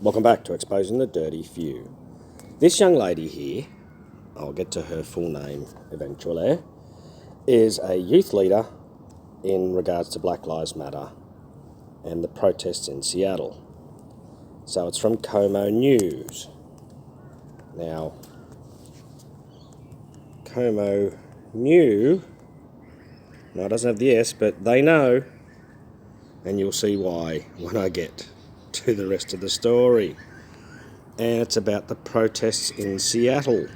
Welcome back to Exposing the Dirty Few. This young lady here, I'll get to her full name eventually, is a youth leader in regards to Black Lives Matter and the protests in Seattle. So it's from Como News. Now, Como knew, no, it doesn't have the S, but they know, and you'll see why when I get to the rest of the story. And it's about the protests in Seattle.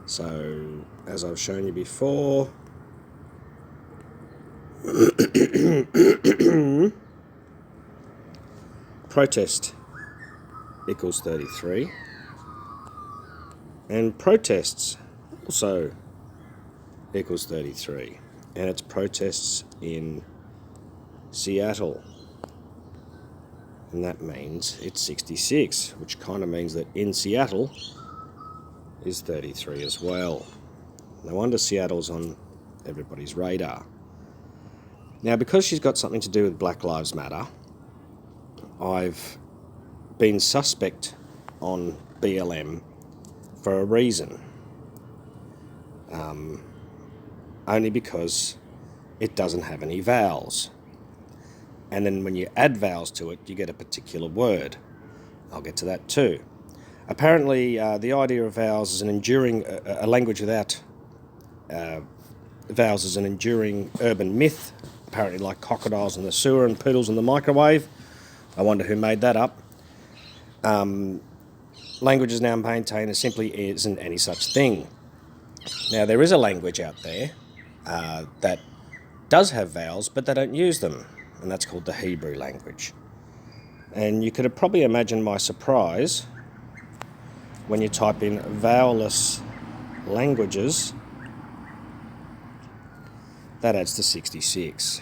So, as I've shown you before, protest equals 33, and protests also equals 33, and it's protests in Seattle. And that means it's 66, which kind of means that in Seattle is 33 as well. No wonder Seattle's on everybody's radar. Now, because she's got something to do with Black Lives Matter, I've been suspect on BLM for a reason. Only because it doesn't have any vowels. And then when you add vowels to it, you get a particular word. I'll get to that too. Apparently, the idea of vowels is a language without vowels is an enduring urban myth, apparently like crocodiles in the sewer and poodles in the microwave. I wonder who made that up. Language is now maintained there simply isn't any such thing. Now, there is a language out there that does have vowels, but they don't use them. And that's called the Hebrew language. And you could probably imagine my surprise when you type in vowelless languages. That adds to 66.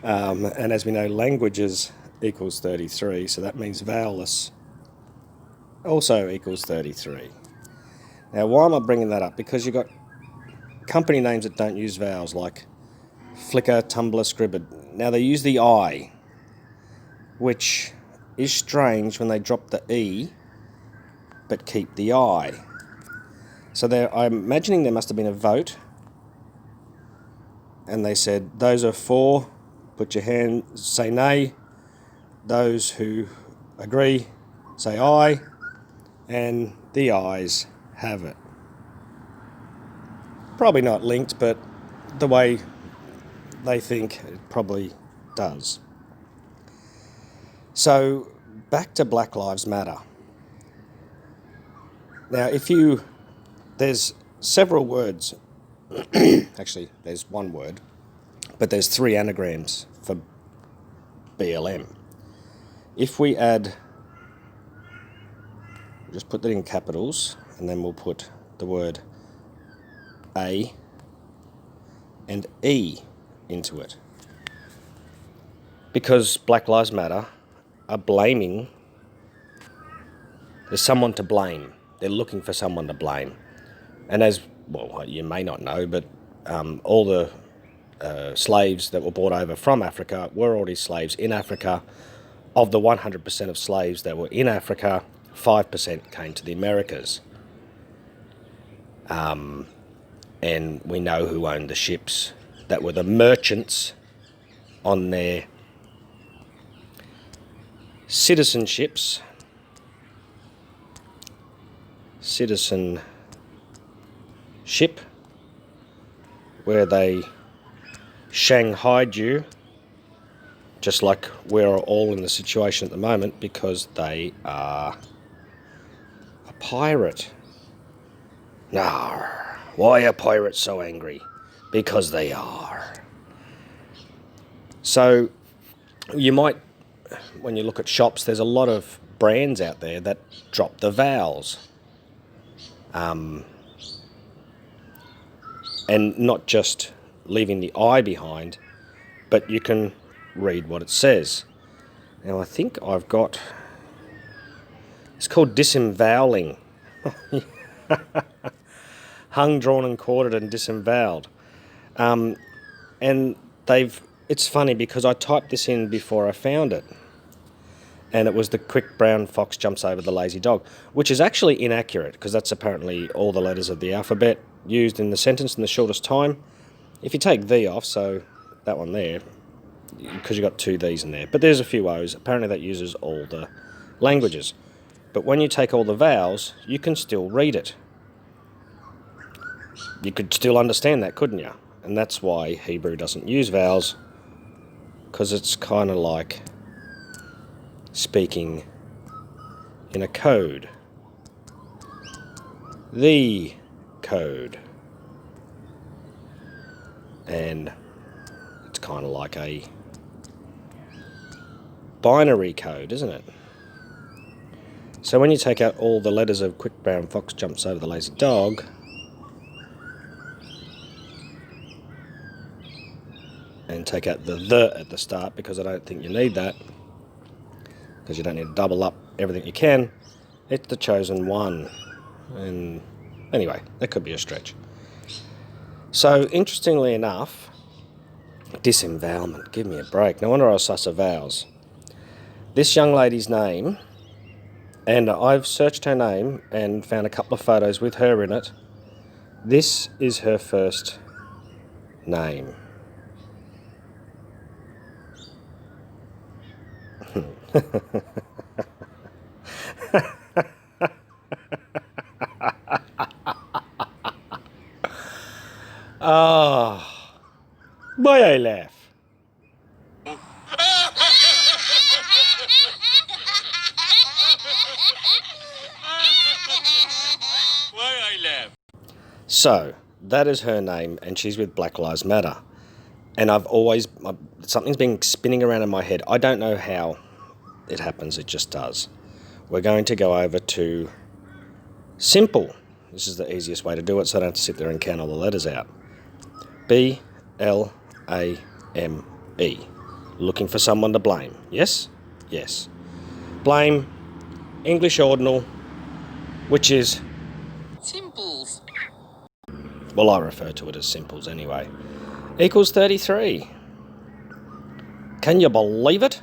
And as we know, languages equals 33, so that means vowelless also equals 33. Now, why am I bringing that up? Because you've got company names that don't use vowels, like Flickr, Tumblr, Scribd. Now, they use the I, which is strange when they drop the E, but keep the I. So I'm imagining there must have been a vote, and they said, those are for, put your hand, say nay. Those who agree, say aye, and the ayes have it. Probably not linked, but the way they think it probably does. So, back to Black Lives Matter. Now, there's several words, actually there's one word, but there's 3 anagrams for BLM. If we just put that in capitals, and then we'll put the word A and E into it. Because Black Lives Matter are blaming, there's someone to blame. They're looking for someone to blame. And as, well, you may not know, but all the slaves that were brought over from Africa were already slaves in Africa. Of the 100% of slaves that were in Africa, 5% came to the Americas. And we know who owned the ships that were the merchants on their citizenship, where they shanghaied you, just like we're all in the situation at the moment, because they are a pirate. No, why are pirates so angry? Because they are. So you might, when you look at shops, there's a lot of brands out there that drop the vowels. And not just leaving the I behind, but you can read what it says. Now, I think I've got, it's called disemvoweling. Hung, drawn and quartered and disemboweled. And they've it's funny because I typed this in before I found it. And it was the quick brown fox jumps over the lazy dog, which is actually inaccurate because that's apparently all the letters of the alphabet used in the sentence in the shortest time. If you take the off, so that one there, because you've got two these in there, but there's a few O's, apparently that uses all the languages. But when you take all the vowels, you can still read it. You could still understand that, couldn't you? And that's why Hebrew doesn't use vowels, because it's kind of like speaking in a code. The code. And it's kind of like a binary code, isn't it? So when you take out all the letters of quick brown fox jumps over the lazy dog, and take out the at the start, because I don't think you need that, because you don't need to double up everything you can, it's the chosen one. And anyway, that could be a stretch. So interestingly enough, disembowelment, give me a break. No wonder I was suss of vowels. This young lady's name, and I've searched her name and found a couple of photos with her in it. This is her first name. Ah, boy, I laugh. Why I laugh? So, that is her name, and she's with Black Lives Matter. And something's been spinning around in my head. I don't know how it happens, it just does. We're going to go over to simple. This is the easiest way to do it, so I don't have to sit there and count all the letters out. BLAME. Looking for someone to blame. Yes? Yes. Blame, English ordinal, which is simples. Well, I refer to it as simples anyway. Equals 33. Can you believe it?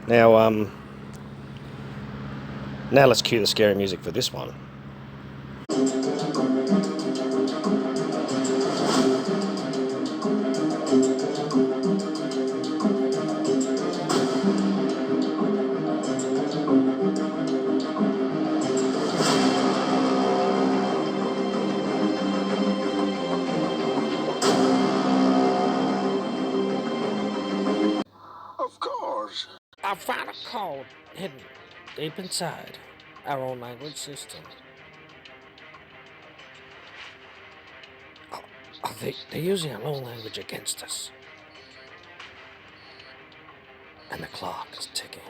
Now let's cue the scary music for this one. Of course. I found a code hidden deep inside our own language system. They're using our own language against us. And the clock is ticking.